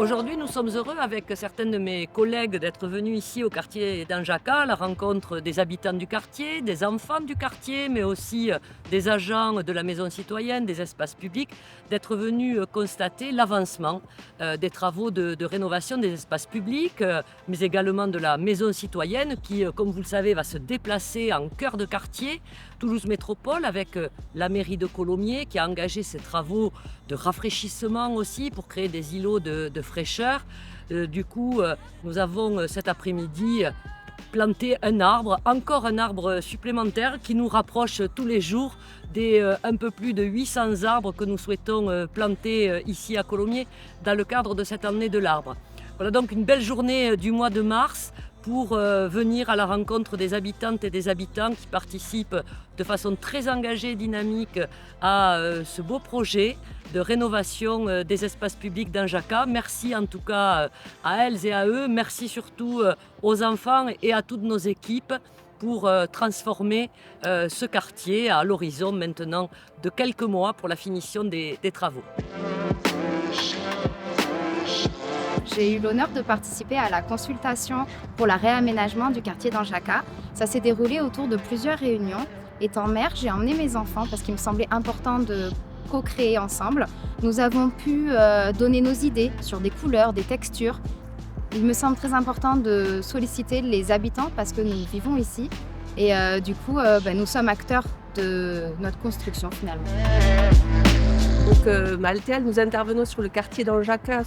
Aujourd'hui, nous sommes heureux avec certains de mes collègues d'être venus ici au quartier d'Anjaca à la rencontre des habitants du quartier, des enfants du quartier, mais aussi des agents de la maison citoyenne, des espaces publics, d'être venus constater l'avancement des travaux de rénovation des espaces publics, mais également de la maison citoyenne qui, comme vous le savez, va se déplacer en cœur de quartier, Toulouse Métropole, avec la mairie de Colomiers qui a engagé ces travaux de rafraîchissement aussi pour créer des îlots de fraîcheur. Du coup, nous avons cet après-midi planté un arbre, encore un arbre supplémentaire qui nous rapproche tous les jours des un peu plus de 800 arbres que nous souhaitons planter ici à Colomiers dans le cadre de cette année de l'arbre. Voilà donc une belle journée du mois de mars pour venir à la rencontre des habitantes et des habitants qui participent de façon très engagée et dynamique à ce beau projet de rénovation des espaces publics d'Anjaca. Merci en tout cas à elles et à eux. Merci surtout aux enfants et à toutes nos équipes pour transformer ce quartier à l'horizon maintenant de quelques mois pour la finition des travaux. J'ai eu l'honneur de participer à la consultation pour le réaménagement du quartier d'Anjaca. Ça s'est déroulé autour de plusieurs réunions. Étant mère, j'ai emmené mes enfants parce qu'il me semblait important de co-créer ensemble. Nous avons pu donner nos idées sur des couleurs, des textures. Il me semble très important de solliciter les habitants parce que nous vivons ici. Et nous sommes acteurs de notre construction finalement. Donc, Altéal, nous intervenons sur le quartier d'Anjaca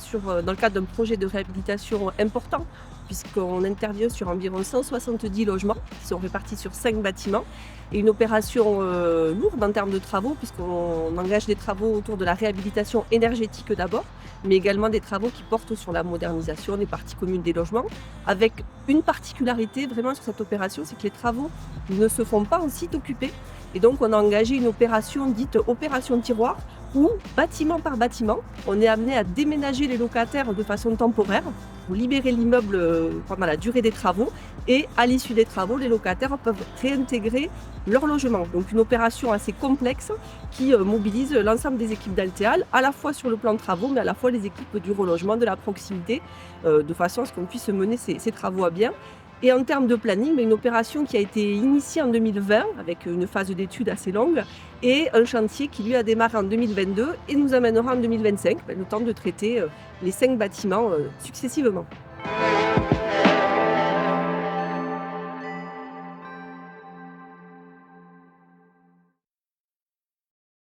dans le cadre d'un projet de réhabilitation important, puisqu'on intervient sur environ 170 logements qui sont répartis sur 5 bâtiments. Et une opération lourde en termes de travaux, puisqu'on engage des travaux autour de la réhabilitation énergétique d'abord, mais également des travaux qui portent sur la modernisation des parties communes des logements, avec une particularité vraiment sur cette opération, c'est que les travaux ne se font pas en site occupé. Et donc, on a engagé une opération dite opération tiroir, où, bâtiment par bâtiment, on est amené à déménager les locataires de façon temporaire pour libérer l'immeuble pendant la durée des travaux. Et à l'issue des travaux, les locataires peuvent réintégrer leur logement. Donc une opération assez complexe qui mobilise l'ensemble des équipes d'Altéal, à la fois sur le plan de travaux, mais à la fois les équipes du relogement, de la proximité, de façon à ce qu'on puisse mener ces travaux à bien. Et en termes de planning, une opération qui a été initiée en 2020 avec une phase d'étude assez longue et un chantier qui lui a démarré en 2022 et nous amènera en 2025, le temps de traiter les 5 bâtiments successivement.